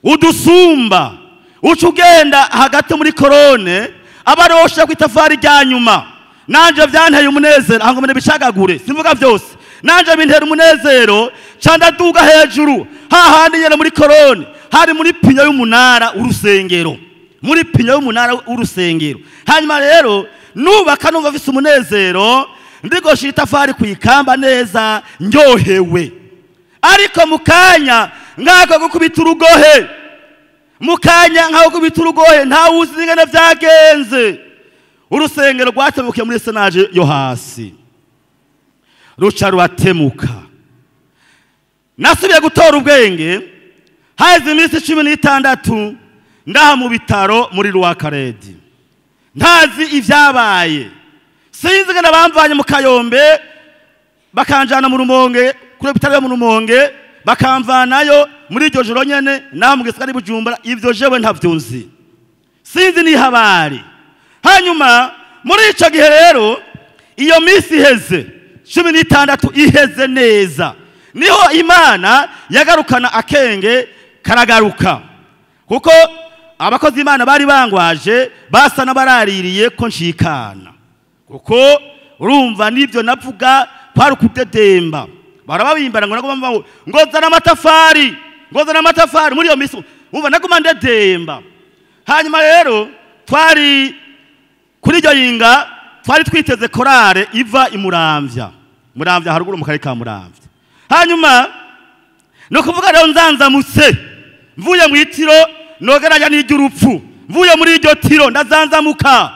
Speaker 3: udusumba uca ugenda hagati muri korone abarosha ku itafari rya nyuma, nanje byanteye umunezero aho ngomene bicagagure simvuga byose, nanje bintera umunezero canda duga hejuru hahandi nyene muri korone hari muri pinya y'umunara urusengero, muri pinya y'umunara urusengero. Hanyuma rero nubaka numva vise umunezero ndigosha itafari kuyikamba neza ndyohewe. Ariko mukanya ngako gukubita urugohe, mukanya nkako gukubita urugohe nta wuzi ingene vyagenze. Urusengero rwatemukiye muri senaje yo hasi ruca ruratemuka. Nasubiye gutora ubwenge haize iminsi 16 ndaha mu bitaro muri Rwakaredi, ntazi ivyabaye. Sinzi ngene bamvanye mu Kayombe bakanjana mu Rumonge, kure bitaro mu Rumonge bakamvanayo muri iryo joro nyene naho mu Gisagara Bujumbura, ivyo jewe ntavyunzi, sinzi ni habari. Hanyuma muri ico gihe rero iyo minsi iheze 16 iheze neza, niho Imana yagarukana akenge karagaruka, kuko abakozi Imana bari bangwaje basa nabaraririye ko nshikana, kuko urumva nibyo navuga kwari kudedemba. Barababimbara ngo nagomba ngo zana amatafari, ngo zana amatafari. Muri iyo minsi umva nagomba ndedemba. Hanyuma rero twari kuri iryo yinga twari twiteze korale iva imuramvya, Muramvya haruguru mu karere ka Muramvya. Hanyuma no kuvuga rero nzanzamutse mvuye mu itiro nogeranya n'iry'urupfu, mvuye muri iryo tiro ndazanzamuka.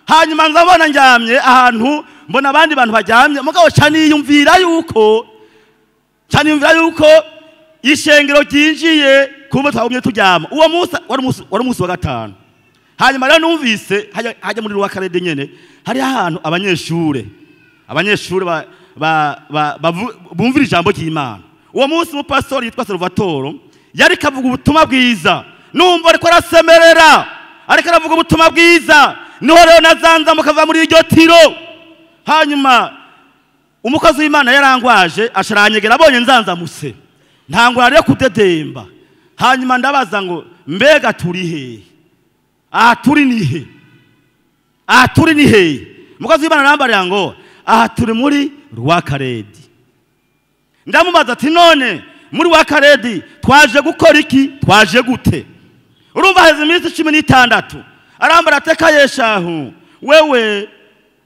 Speaker 3: Hanyuma nzabona njyamye ahantu mbona abandi bantu bajyamye, mugabo caniyumvira yuko ishengero ryinjiye kumbe twagumye tujyama. Uwo munsi wari umunsi wa gatanu. Hanyuma rero numvise hajya muri Rwakarede nyene hari ahantu abanyeshure bumvira ijambo ry'Imana. Uwo munsi umupastori yitwa Salvatore yari kavuga ubutumwa bwiza, numva ariko arasemerera, ariko aravuga ubutumwa bwiza. Niho rero nazanza mukava muri iryo tiro. Hanyuma umukozi w'Imana yarangwaje asharanyegera abonye nzanzamutse, ntangura rero kudedemba. Hanyuma ndabaza ngo mbega turi he? Aha turi nihe? Aha turi nihe? Umukozi w'Imana arambarira ngo aha turi muri Rwakaredi. Ndamubaza ati none muri Rwakaredi twaje gukora iki? Twaje gute? Urumva heze iminsi 16 arambara ateka yeshahu wewe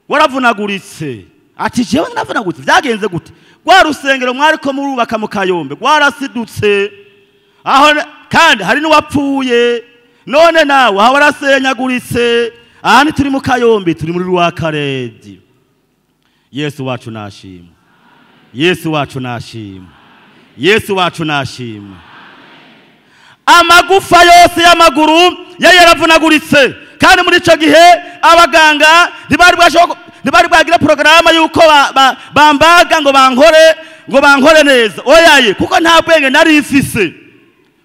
Speaker 3: waravunaguritse. Ati jewe navunaguritse byagenze gute? Gwa rusengero mwari ko murubaka mu Kayombe gwarasidutse, aho kandi hari n'uwapfuye, none nawe aho warasenyaguritse. Aha ni turi mu Kayombe, turi muri Rwakaredi. Yesu wacu nashima, Yesu wacu nashima, Yesu wacu nashima. Amagufa yose y'amaguru yari yaravunaguritse, kandi muri ico gihe abaganga ntibari bwagira porogaramu yuko bambaga ngo bankore neza, oyaye kuko nta bwenge nari ifise.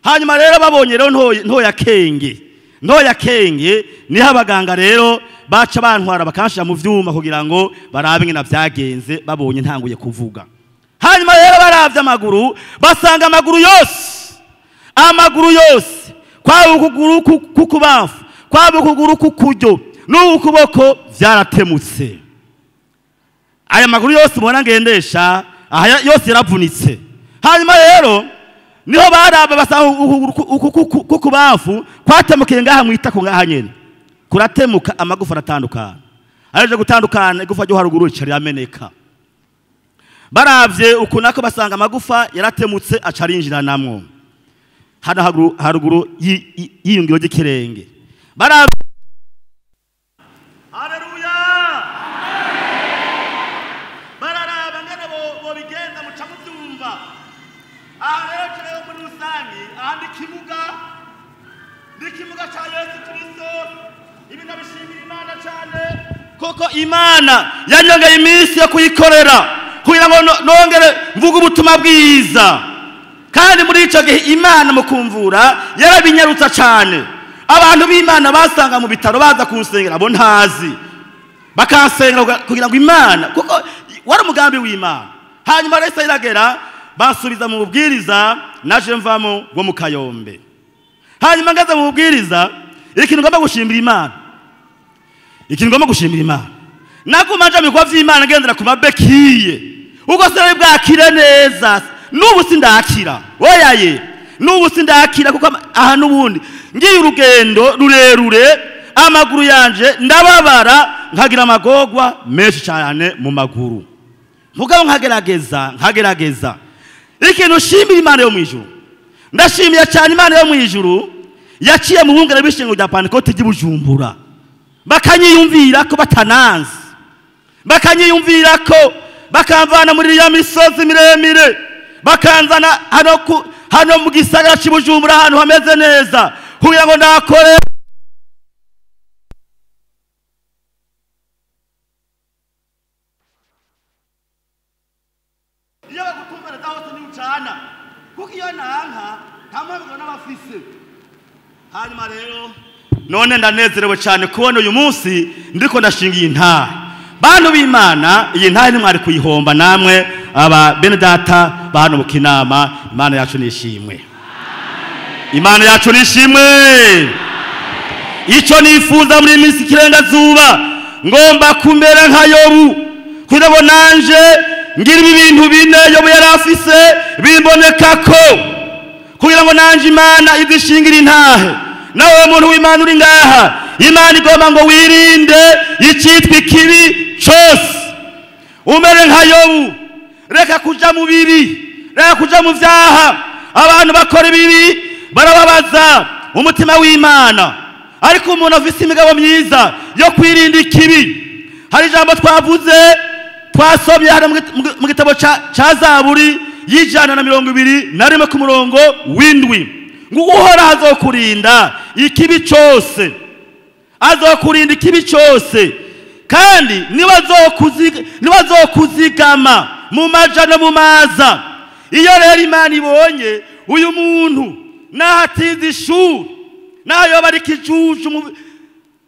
Speaker 3: Hanyuma rero babonye rero ntoya kenge niho abaganga rero baca bantwara bakanshira mu vyuma kugira ngo barabe ngena vyagenze, babonye ntanguye kuvuga. hanyuma rero baravye amaguru basanga amaguru yose kwaba ukuguru kukubamfu kwaba ukuguru kukuryo n'ukuboko vyaratemutse. Aya maguru yose mubona ngendesha yose yaravunitse. Hanyuma rero niho baraba basanga ukuguru kukubamfu kwatemukiye ngaha mwitako ngaha nyene kuratemuka, amagufa aratandukana. Aje gutandukana igufa ryo haruguru rica rirameneka. Baravye ukunako basanga amagufa yaratemutse aca arinjiranamwo hano haruguru y'iyungiro ry'ikirenge. Baravye haleluya, bararaba ngene bo bigenda muca muvyumva. Aha rero tureba muri rusangi ahandi ikibuga ca Yesu Kristo. Ibi ndabishimira Imana cyane kuko Imana yanyongeye iminsi yo kuyikorera kugira ngo nongere mvuga ubutumwa bwiza. Kandi muri ico gihe Imana mu kumvura yarabinyarutsa cyane. Abantu b'Imana basanga mu bitaro baza kunsengera abo ntazi, bakansengera kugira ngo Imana, kuko wari umugambi w'Imana. Hanyuma rese iragera basubiza mu bubwiriza, naje mvamo bwo mu Kayombe. Hanyuma ngaza mu bubwiriza, ikintu ngomba gushimira Imana, nakumanja mikwa vy'Imana ngendera ku mabekiye uko sere bwakire neza. Nubu sindakira oyaye, nubu sindakira kuko aha nubundi ngiye urugendo rurerure, amaguru yanje ndababara, nkagira amagogwa menshi cyane mu maguru. Mugabo nkagerageza ikintu shimira Imana yo mwijuru. Ndashimiye cyane Imana yo mwijuru yaciye mu bungere bishingo rya Pentecote ry'Ibujumbura, bakanyiyumvira ko batananze, bakanyiyumvira ko bakamvana muri ya misozi miremire, bakanzana hano mu gisagara cy'Ibujumbura ahantu hameze neza kugira ngo ndakore. Iyo bagutumvana hose ni ucana kuko iyo nanka ntamwe n'abafise. Hanyuma rero none ndanezerewe cyane kubona uyu munsi ndiko ndashinga intahe. Bantu b'Imana, iyi ntahe ntimwari kuyihomba namwe aba bene data bahano mu Kinama. Imana yacu nishimwe, Imana yacu nishimwe. Ico nifuza muri minsi kirenga zuba ngomba kumera nka Yobu kugira ngo nanje ngira ibintu bine Yobu yarafise bimbonekako, kugira ngo nanje Imana idishingira intahe. Nawe muntu w'Imana uri ngaha, Imana igomba ngo wirinde icitwa ikibi cyose, umere nka Yobu. Reka kuja mu bibi, reka kuja mu vyaha. Abantu bakora ibibi barababaza umutima w'Imana, ariko umuntu afise imigabo myiza yo kwirinda ikibi. Hari ijambo twasomye hano mu gitabo ca Zaburi y'ijana na 21 ku murongo w'indwi, ngo Uhoraho azokurinda ikibi cyose, azokurinda ikibi cyose, kandi niba azokuzigama mu maja no mu maza. Iyo rero Imana ibonye uyu muntu nahatiza ishuri, nayo bari kijuju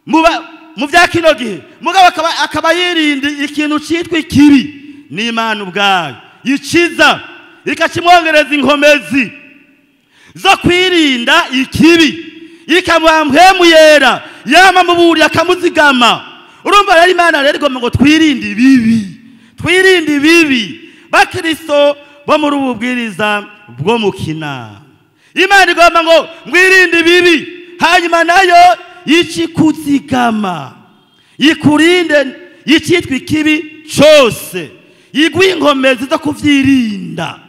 Speaker 3: mu vya kino gihe, mugabo akaba yirinda ikintu cyitwa ikibi, ni Imana ubwayo ikiza ikakimwongereza inkomezi zo kwirinda ikibi, ikamuha mpwemu yera yama muburi akamuzigama. Urumva rero Imana rero igomba ngo twirinde ibibi. Bakristo bo muri ububwiriza bwo mu Kinama, Imana igomba ngo mwirinde ibibi, hanyuma nayo ikikuzigama, ikurinde ikitwa ikibi cyose, igwa inkomezi zo kuvyirinda.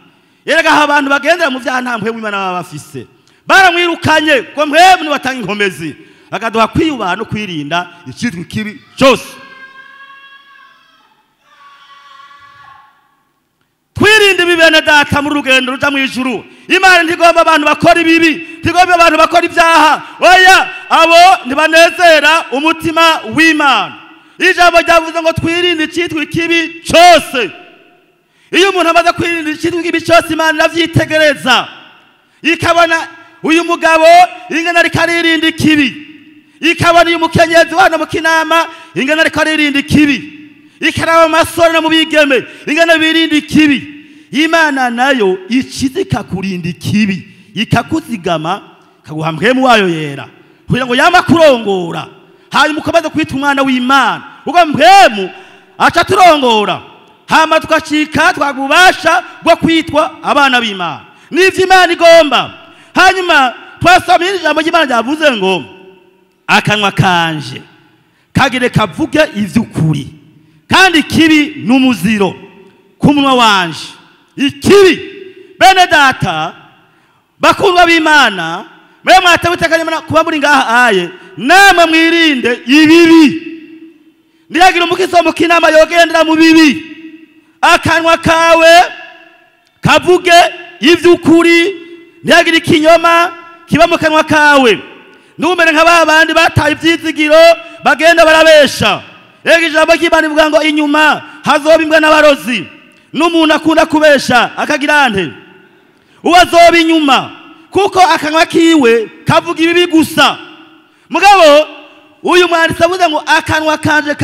Speaker 3: Erega abantu bagendera mu vyaha nta mpwemu Imana baba bafise, baramwirukanye ko mpwemu ni watanga inkomezi, akaduha kwiyubaha no kwirinda ikitwa ikibi cyose. Twirinde ibibene data mu rugendo ruja mu ijuru. Imana ntigomba abantu bakora ibibi, ntigomba abantu bakora ibyaha. Oya, abo ntibanezera umutima w'Imana. Ijambo ryavuze ngo twirinde ikitwa ikibi cyose. Iyo umuntu amaze kwirinda ikitwa ikibi cyose, Imana iravyitegereza ikabona uyu mugabo ingana ariko aririnda ikibi, ikabona uyu mukenyezi hano mu Kinama ingana ariko aririnda ikibi, ikaraba amasore no mu bigeme ingana birinda ikibi, Imana nayo ikiza ikakurinda ikibi, ikakuzigama, ikaguha mpwemu wayo yera kugira ngo yama kurongora, hanyuma ukomeze kwita umwana w'Imana. Ubwo mpwemu aca turongora, hama tukacika twagubasha bwo kwitwa abana b'Imana. Nivyo Imana igomba. Hanyuma twasomye ijambo ry'Imana ryavuze ngo akanwa kanje kagire kavuge ivy'ukuri, kandi ikibi n'umuziro ku munwa wanje. Ikibi bene data bakundwa b'Imana, mwe mwatabitekanye kuba muri ngaha aye, namwe mwirinde ibibi. Ndiyagira umukiso mu kinama yogendera mu bibi. Akanwa kawe kavuge ivy'ukuri, ndiyagira ikinyoma kiba mu kanwa kawe. Numere nka babandi bataye ivyizigiro bagenda barabesha. Ega ijambo ry'Imana rivuga ngo inyuma hazoba imbwa n'abarozi. N'umuntu akunda kubesha akagira nte uwazoba inyuma, kuko akanwa kiwe kavuga ibibi gusa. Mugabo uyu mwanditsi avuze ngo akanwa kanje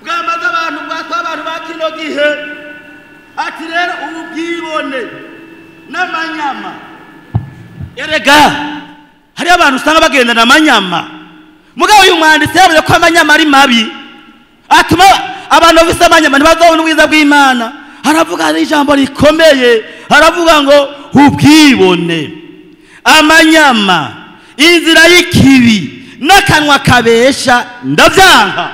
Speaker 3: bwamaze abantu bakino gihe ati rero ubwibone n'amanyama. Erega hari abantu usanga bagenda n'amanyama. Mugabo uyu mwanditsi yavuze ko amanyama ari mabi, atuma abantu bafise amanyama ntibazobona ubwiza bw'Imana. Haravuga ari ijambo rikomeye, haravuga ngo ubwibone, amanyama, inzira y'ikibi n'akanwa kabesha ndavyanka.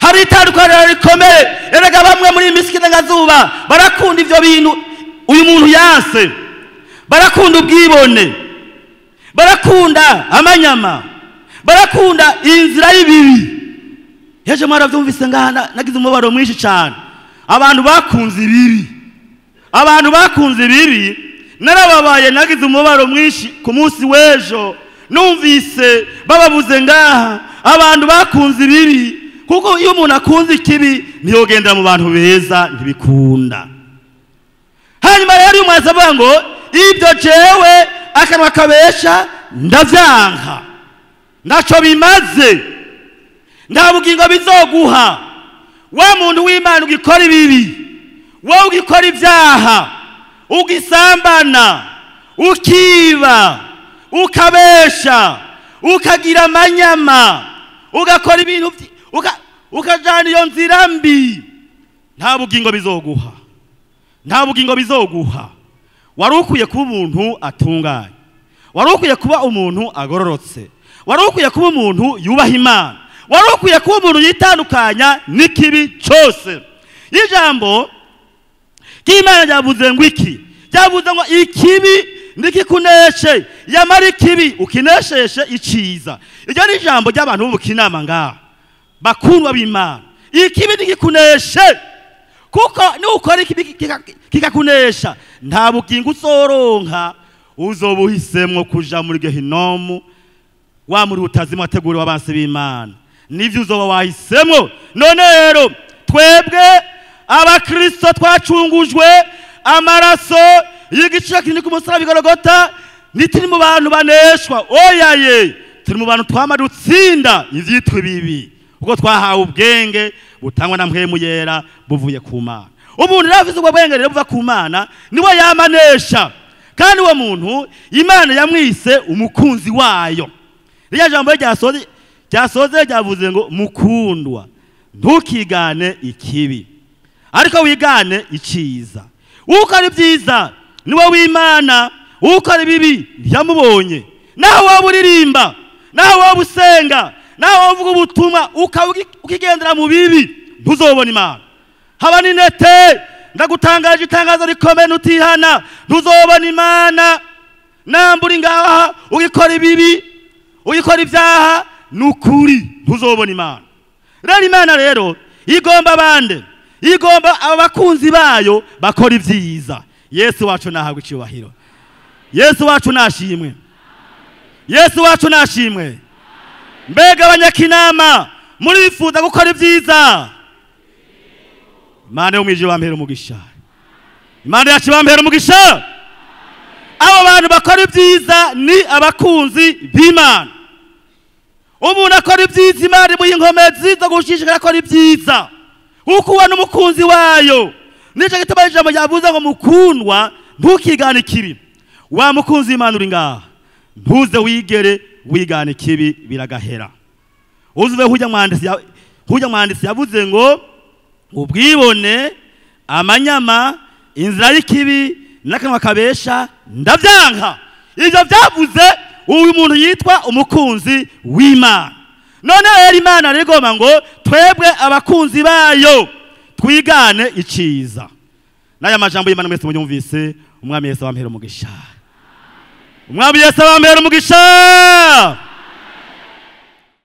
Speaker 3: Hari itandukaniro rikomeye. Erega bamwe muri misikirangasuba barakunda ivyo bintu uyu muntu yanse, barakunda ubwibone, barakunda amanyama, barakunda inzira y'ibibi. Heje mwaravyumvise ngaha nagize umubaro mwinshi cyane. Abantu bakunze ibibi, abantu bakunze ibibi, narababaye nagize umubaro mwinshi ku munsi w'ejo. Numvise bababuze ngaha abantu bakunze ibibi, kuko iyo umuntu akunze ikibi ntiyogendera mu bantu beza, ntibikunda. Hanyuma rero umwaza avuga ngo ibyo jewe akanwa kabesha ndavyanka, ndaco bimaze, nta bugingo bizoguha. Wa muntu w'Imana ugikora ibibi, wowe ugikora ibyaha, ugisambana, ukiba, ukabesha, ukagira amanyama, ugakora ibintu ukajana iyo nzira mbi, nta bugingo bizoguha, nta bugingo bizoguha. Wari ukwiye kuba umuntu atunganye, wari ukwiye kuba umuntu agororotse, wari ukwiye kuba umuntu yubaha Imana, wari ukwiye kuba umuntu yitandukanya n'ikibi cyose. Ijambo ry'Imana ryavuze ngo iki? Ryavuze ngo ikibi ndikikuneshe, yamara ikibi ukinesheshe iciza. Iryo ni ijambo ry'abantu bo mu kinama ngaha bakundwa b'Imana. Ikibi ndikikuneshe, kuko nukora ikibi kikakunesha nta bugingo uzoronka, uzobuhisemwo kuja muri Gehinomu, wa muri utazima ateguriwe abansi b'Imana. Nivyo uzoba wahisemwo. None rero twebwe abakristo twacungujwe amaraso y'igiciro kinini ku musaraba i Golgota, ntituri mu bantu baneshwa. Oyaye, turi mu bantu twama dutsinda ivyitwa bibi, kuko twahawe ubwenge butangwa na mpwemu yera buvuye ku Mana. Umuntu rafise ubwo bwenge rero buva ku Mana niwe yamanesha, kandi uwo muntu Imana yamwise umukunzi wayo. Riya jambo ryasoze ryavuze ngo mukundwa, ntukigane ikibi ariko wigane iciza. Ukora ibyiza niwe w'Imana, ukora ibibi ntiyamubonye. Naho waba uririmba, naho waba usenga, naho waba uvuga ubutumwa ukigendera mu bibi, ntuzobona Imana. Haba n'inete ndagutangaje itangazo rikomeye, nutihana ntuzobona Imana. Namburi ngaha ugikora ibibi, ugikora ibyaha, nukuri ntuzobona Imana. Rero Imana rero igomba bande, igomba abakunzi bayo bakora ibyiza. Yesu wacu nahabwe icyubahiro, Yesu wacu nashimwe, Yesu wacu nashimwe. Mbega abanyakinama murifuza gukora ibyiza? Imana yo mwijuru bampera umugisha. Imana yacu ibambere umugisha. Abo bantu bakora ibyiza ni abakunzi b'Imana. Umuntu akora ibyiza Imana imuha inkomezi zo gushishikara akora ibyiza. Uko ubona umukunzi wayo. Nico gituma ijambo ryavuze ngo mukundwa ntukigane ikibi. Wa mukunzi w'Imana uri ngaha. Ntuze wigere wigane ikibi biragahera. Uzuve hujya mwanditsi yavuze ngo ubwibone amanyama inzira y'ikibi n'akanwa kabesha ndavyanka. Ivyo byavuze uyu muntu yitwa umukunzi w'Imana. None rero Imana rigoma ngo twebwe abakunzi bayo twigane iciza. Naya majambo y'Imana mwese munyumvise, umwami Yesu abampera umugisha. Umwami Yesu abampera umugisha.